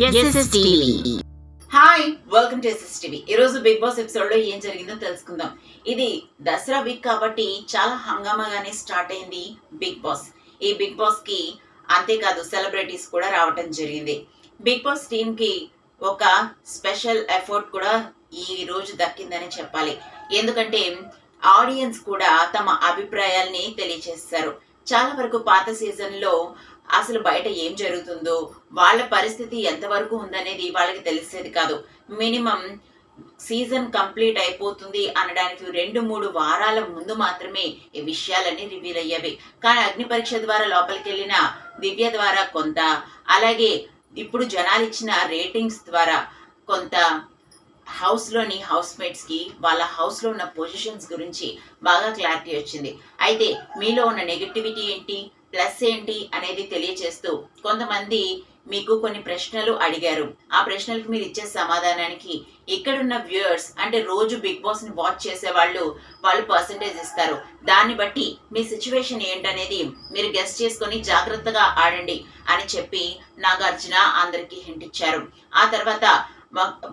SSTV. Hi welcome to SSTV. ఈ రోజు big boss episode లో ఏం జరిగిందో తెలుసుకుందాం. ఇది దసరా వీక్ కాబట్టి చాలా హంగామాగానే స్టార్ట్ అయింది బిగ్ బాస్. ఈ బిగ్ బాస్ కి అంతేకాదు సెలబ్రిటీస్ కూడా రావటం జరిగింది. బిగ్ బాస్ టీమ్ కి ఒక స్పెషల్ ఎఫర్ట్ కూడా ఈ రోజు దక్కిందని చెప్పాలి. ఎందుకంటే ఆడియన్స్ కూడా తమ అభిప్రాయాల్ని తెలియజేస్తారు. చాలా వరకు పాత సీజన్ లో అసలు బయట ఏం జరుగుతుందో వాళ్ళ పరిస్థితి ఎంతవరకు ఉందనేది వాళ్ళకి తెలిసేది కాదు. మినిమం సీజన్ కంప్లీట్ అయిపోతుంది అనడానికి 2-3 వారాల ముందు మాత్రమే ఈ విషయాలన్నీ రివీల్ అయ్యేవి. కానీ అగ్ని పరీక్ష ద్వారా లోపలికి వెళ్ళిన దివ్య ద్వారా కొంత, అలాగే ఇప్పుడు జనాలు ఇచ్చిన రేటింగ్స్ ద్వారా కొంత, హౌస్ లోని హౌస్ మేట్స్ కి వాళ్ళ హౌస్ లో ఉన్న పొజిషన్స్ గురించి బాగా క్లారిటీ వచ్చింది. అయితే మీలో ఉన్న నెగటివిటీ ఏంటి, ప్లస్ ఏంటి అనేది తెలియచేస్తూ కొంతమంది మీకు కొన్ని ప్రశ్నలు అడిగారు. ఆ ప్రశ్నలకు మీరు ఇచ్చే సమాధానానికి ఇక్కడున్న వ్యూయర్స్, అంటే రోజు బిగ్ బాస్ ని వాచ్ చేసే వాళ్ళు పర్సంటేజ్ ఇస్తారు. దాన్ని బట్టి మీ సిచ్యువేషన్ ఏంటనేది మీరు గెస్ట్ చేసుకొని జాగ్రత్తగా ఆడండి అని చెప్పి నాగార్జున అందరికీ హింట్ ఇచ్చారు. ఆ తర్వాత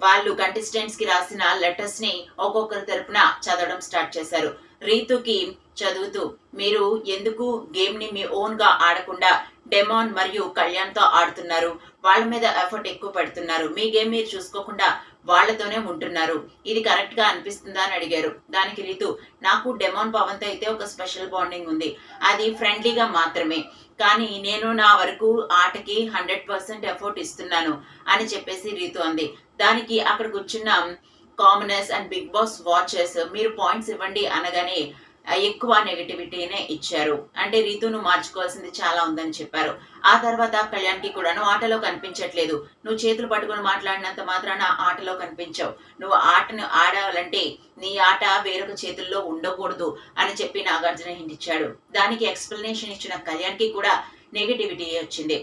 వాళ్ళు కంటెస్టెంట్స్ కి రాసిన లెటర్స్ ని ఒక్కొక్కరి తరపున చదవడం స్టార్ట్ చేశారు. రీతుకి చదువుతూ, మీరు ఎందుకు గేమ్ ని మీ ఓన్ గా ఆడకుండా డెమాన్ మరియు కళ్యాణ్ తో ఆడుతున్నారు, వాళ్ళ మీద ఎఫర్ట్ ఎక్కువ పెడుతున్నారు, మీ గేమ్ మీరు చూసుకోకుండా వాళ్ళతోనే ఉంటున్నారు, ఇది కరెక్ట్ గా అనిపిస్తుందా అని అడిగారు. దానికి రీతు, నాకు డెమాన్ పవన్ తో అయితే ఒక స్పెషల్ బాండింగ్ ఉంది, అది ఫ్రెండ్లీగా మాత్రమే, కానీ నేను నా వరకు ఆటకి 100% ఎఫర్ట్ ఇస్తున్నాను అని చెప్పేసి రీతు అంది. దానికి అక్కడ కూర్చున్న commoners and Bigg Boss watchers మీరు పాయింట్స్ ఇవ్వండి అనగానే ఎక్కువ నెగటివిటీనే ఇచ్చారు. అంటే రీతును మార్చుకోవాల్సింది చాలా ఉందని చెప్పారు. ఆ తర్వాత కళ్యాణ్ కి కూడాను ఆటలో కనిపించట్లేదు, నువ్వు చేతులు పట్టుకుని మాట్లాడినంత మాత్రాన ఆటలో కనిపించావు, నువ్వు ఆటను ఆడాలంటే నీ ఆట వేరొక చేతుల్లో ఉండకూడదు అని చెప్పి నాగార్జున హింట్ ఇచ్చాడు. దానికి ఎక్స్ప్లెనేషన్ ఇచ్చిన కళ్యాణ్ కి కూడా నెగటివిటీ వచ్చింది.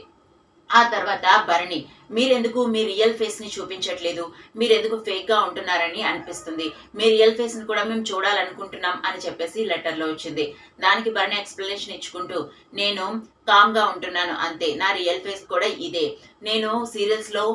ఆ తర్వాత భరణి, మీరెందుకు మీ రియల్ ఫేస్ ని చూపించట్లేదు, మీరెందుకు ఫేక్ గా ఉంటున్నారని అనిపిస్తుంది, మీ రియల్ ఫేస్ ని కూడా మేము చూడాలనుకుంటున్నాం అని చెప్పేసి లెటర్ లో వచ్చింది. దానికి భరణి ఎక్స్ప్లెనేషన్ ఇచ్చుకుంటూ, నేను కామ్ గా ఉంటున్నాను అంతే, నా రియల్ ఫేస్ కూడా ఇదే, నేను సీరియల్స్ లో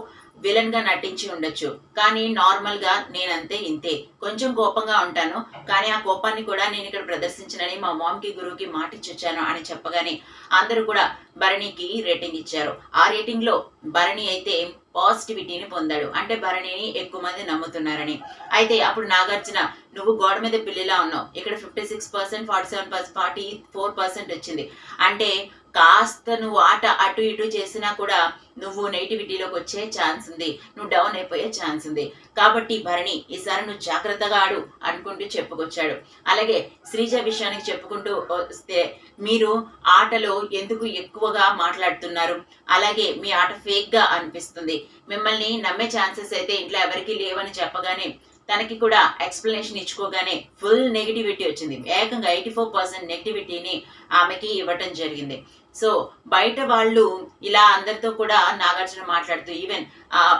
విలన్ గా నటించి ఉండొచ్చు, కానీ నార్మల్ గా నేనంతే ఇంతే, కొంచెం కోపంగా ఉంటాను, కానీ ఆ కోపాన్ని కూడా నేను ఇక్కడ ప్రదర్శించనని మా మామ్ కి గురువుకి మాట ఇచ్చొచ్చాను అని చెప్పగానే అందరూ కూడా భరణికి రేటింగ్ ఇచ్చారు. ఆ రేటింగ్ లో భరణి అయితే పాజిటివిటీని పొందాడు, అంటే భరణిని ఎక్కువ మంది నమ్ముతున్నారని. అయితే అప్పుడు నాగార్జున, నువ్వు గోడ మీద పిల్లిలా ఉన్నావు, ఇక్కడ 56%, 47%, 44% వచ్చింది, అంటే కాస్త నువ్వు ఆట అటు ఇటు చేసినా కూడా నువ్వు నెగిటివిటీలోకి వచ్చే ఛాన్స్ ఉంది, నువ్వు డౌన్ అయిపోయే ఛాన్స్ ఉంది, కాబట్టి భరణి ఈసారి నువ్వు జాగ్రత్తగా ఆడు అనుకుంటూ చెప్పుకొచ్చాడు. అలాగే శ్రీజ విషయానికి చెప్పుకుంటూ వస్తే, మీరు ఆటలో ఎందుకు ఎక్కువగా మాట్లాడుతున్నారు, అలాగే మీ ఆట ఫేక్ గా అనిపిస్తుంది, మిమ్మల్ని నమ్మే ఛాన్సెస్ అయితే ఇంట్లో ఎవరికి లేవని చెప్పగానే తనకి కూడా ఎక్స్ప్లెనేషన్ ఇచ్చుకోగానే ఫుల్ నెగిటివిటీ వచ్చింది. ఏకంగా 84% నెగిటివిటీని ఆమెకి ఇవ్వటం జరిగింది. సో బయట వాళ్ళు ఇలా అందరితో కూడా నాగార్జున మాట్లాడుతూ, ఈవెన్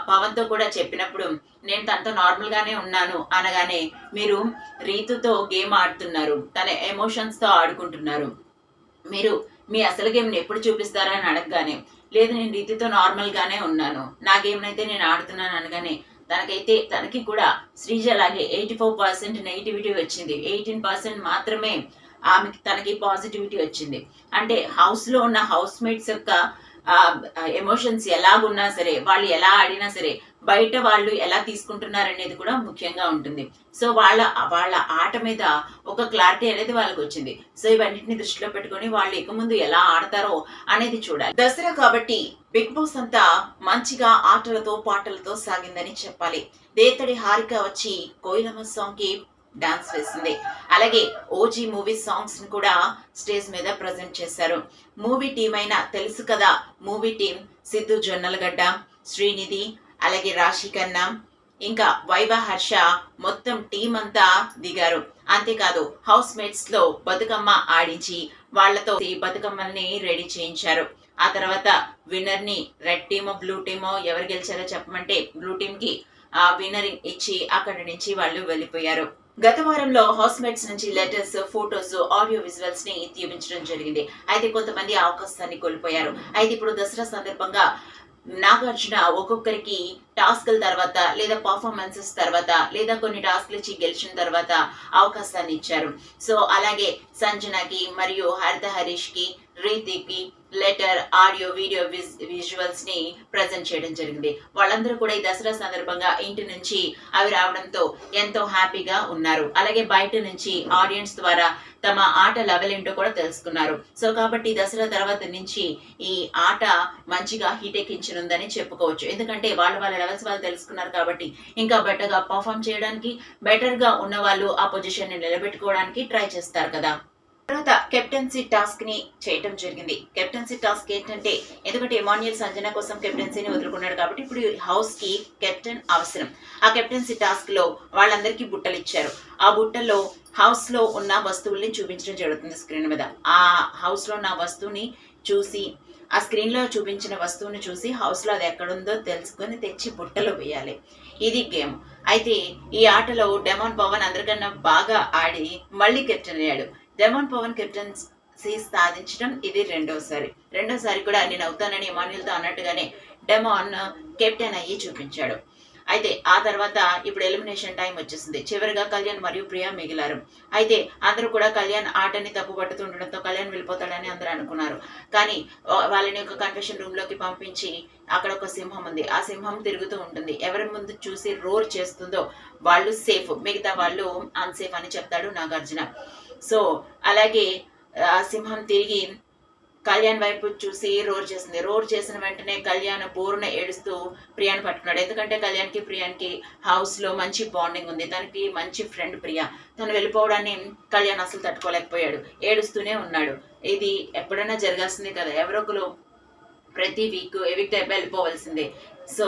పవన్ తో కూడా చెప్పినప్పుడు, నేను తనతో నార్మల్ గానే ఉన్నాను అనగానే, మీరు రీతుతో గేమ్ ఆడుతున్నారు, తన ఎమోషన్స్ తో ఆడుకుంటున్నారు, మీరు మీ అసలు గేమ్ ని ఎప్పుడు చూపిస్తారా అని అడగగానే, లేదు నేను రీతితో నార్మల్ గానే ఉన్నాను, నా గేమ్ అయితే నేను ఆడుతున్నాను అనగానే తనకి కూడా శ్రీజ లాగే 84% నెగిటివిటీ వచ్చింది, 18% మాత్రమే ఆమెకి తనకి పాజిటివిటీ వచ్చింది. అంటే హౌస్ లో ఉన్న హౌస్ మేట్స్ యొక్క ఎమోషన్స్ ఎలాగున్నా సరే, వాళ్ళు ఎలా ఆడినా సరే, బయట వాళ్ళు ఎలా తీసుకుంటున్నారనేది కూడా ముఖ్యంగా ఉంటుంది. సో వాళ్ళ ఆట మీద ఒక క్లారిటీ అనేది వాళ్ళకి వచ్చింది. సో ఇవన్నిటిని దృష్టిలో పెట్టుకొని వాళ్ళు ఇక ముందు ఎలా ఆడతారో అనేది చూడాలి. దసరా కాబట్టి బిగ్ బాస్ అంతా మంచిగా ఆటలతో పాటలతో సాగిందని చెప్పాలి. దేతడి హారిక వచ్చి కోయిలమ్మ సాంగ్ కి డాన్స్ వేసింది. అలాగే ఓజీ మూవీ సాంగ్స్ ని కూడా స్టేజ్ మీద ప్రజెంట్ చేశారు. మూవీ టీం అయినా తెలుసు కదా, మూవీ టీం సిద్ధు జొన్నలగడ్డ, శ్రీనిధి, అలాగే రాశి కన్నా, ఇంకా వైవ హర్ష, మొత్తం టీం అంతా దిగారు. అంతేకాదు హౌస్ మేట్స్ లో బతుకమ్మ ఆడించి వాళ్లతో బతుకమ్మల్ని రెడీ చేయించారు. ఆ తర్వాత విన్నర్ ని రెడ్ టీమో బ్లూ టీమో ఎవరు గెలిచారో చెప్పమంటే బ్లూ టీం కి విన్నర్ ఇచ్చి అక్కడి నుంచి వాళ్ళు వెళ్ళిపోయారు. గత వారంలో హౌస్ మేట్స్ నుంచి లెటర్స్, ఫోటోస్, ఆడియో విజువల్స్ ని చూపించడం జరిగింది. అయితే కొంతమంది అవకాశాన్ని కోల్పోయారు. అయితే ఇప్పుడు దసరా సందర్భంగా నాగార్జున ఒక్కొక్కరికి టాస్క్ల తర్వాత లేదా పర్ఫార్మెన్సెస్ తర్వాత లేదా కొన్ని టాస్క్లు ఇచ్చి గెలిచిన తర్వాత అవకాశాన్ని ఇచ్చారు. సో అలాగే సంజనకి మరియు హరిత హరీష్ కి, రీతికి లెటర్, ఆడియో, వీడియో, విజువల్స్ ని ప్రజెంట్ చేయడం జరిగింది. వాళ్ళందరూ కూడా ఈ దసరా సందర్భంగా ఇంటి నుంచి అవి రావడంతో ఎంతో హ్యాపీగా ఉన్నారు. అలాగే బయట నుంచి ఆడియన్స్ ద్వారా తమ ఆట లెవెల్ ఏంటో కూడా తెలుసుకున్నారు. సో కాబట్టి దసరా తర్వాత నుంచి ఈ ఆట మంచిగా హిట్ ఎక్కించనుందని చెప్పుకోవచ్చు. ఎందుకంటే వాళ్ళ లెవెల్స్ వాళ్ళు తెలుసుకున్నారు కాబట్టి ఇంకా బెటర్ గా పర్ఫామ్ చేయడానికి, బెటర్ గా ఉన్న వాళ్ళు ఆ పొజిషన్ ని నిలబెట్టుకోవడానికి ట్రై చేస్తారు కదా. తర్వాత కెప్టెన్సీ టాస్క్ ని చేయటం జరిగింది. కెప్టెన్సీ టాస్క్ ఏంటంటే, ఎందుకంటే ఎమాన్యుయల్ సంజన కోసం కెప్టెన్సీని వదులుకున్నాడు కాబట్టి ఇప్పుడు హౌస్ కి కెప్టెన్ అవసరం. ఆ కెప్టెన్సీ టాస్క్ లో వాళ్ళందరికీ బుట్టలు ఇచ్చారు. ఆ బుట్టల్లో హౌస్ లో ఉన్న వస్తువుల్ని చూపించడం జరుగుతుంది స్క్రీన్ మీద. ఆ హౌస్ లో ఉన్న వస్తువుని చూసి, ఆ స్క్రీన్ లో చూపించిన వస్తువుని చూసి హౌస్ లో అది ఎక్కడుందో తెలుసుకొని తెచ్చి బుట్టలో వేయాలి. ఇది గేమ్. అయితే ఈ ఆటలో డెమాన్ పవన్ అందరికన్నా బాగా ఆడి మళ్ళీ కెప్టెన్ అయ్యాడు. డెమాన్ పవన్ కెప్టెన్సీ సాధించడం ఇది రెండోసారి కూడా నేను అవుతానని ఎమాన్యుయల్తో అన్నట్టుగానే డెమాన్ కెప్టెన్ అయ్యి చూపించాడు. అయితే ఆ తర్వాత ఇప్పుడు ఎలిమినేషన్ టైం వచ్చేసింది. చివరిగా కళ్యాణ్ మరియు ప్రియా మిగిలారు. అయితే అందరూ కూడా కళ్యాణ్ ఆటని తప్పు పట్టుతుండడంతో కళ్యాణ్ వెళ్ళిపోతాడని అందరూ అనుకున్నారు. కానీ వాళ్ళని ఒక కన్ఫెషన్ రూమ్ లోకి పంపించి అక్కడ ఒక సింహం ఉంది. ఆ సింహం తిరుగుతూ ఉంటుంది. ఎవరి ముందు చూసి రోర్ చేస్తుందో వాళ్ళు సేఫ్, మిగతా వాళ్ళు అన్సేఫ్ అని చెప్తాడు నాగార్జున. సో అలాగే ఆ సింహం తిరిగి కళ్యాణ్ వైపు చూసి రోర్ చేసిన వెంటనే కళ్యాణ్ బోరున ఏడుస్తూ ప్రియాని పట్టుకున్నాడు. ఎందుకంటే కళ్యాణ్కి ప్రియానికి హౌస్ లో మంచి బాండింగ్ ఉంది. తనకి మంచి ఫ్రెండ్ ప్రియా. తను వెళ్ళిపోవడాన్ని కళ్యాణ్ అసలు తట్టుకోలేకపోయాడు. ఏడుస్తూనే ఉన్నాడు. ఇది ఎప్పుడైనా జరగాల్సిందే కదా, ఎవరొకరు ప్రతి వీక్ ఎవిక్ట్ అయిపోయి వెళ్ళిపోవలసిందే. సో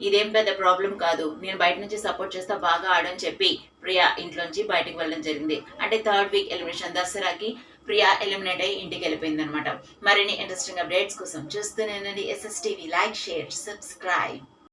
ఇదేం పెద్ద ప్రాబ్లం కాదు, నేను బయట నుంచి సపోర్ట్ చేస్తా, బాగా ఆడని చెప్పి ప్రియా ఇంట్లోంచి బయటకు వెళ్ళడం జరిగింది. అంటే థర్డ్ వీక్ ఎలిమినేషన్ దసరాకి ప్రియా ఎలిమినేట్ అయ్యి ఇంటికి వెళ్ళిపోయింది అనమాట. మరిన్ని ఇంట్రెస్టింగ్ అప్డేట్స్ కోసం చూస్తూనే SSTV. Like, share, subscribe.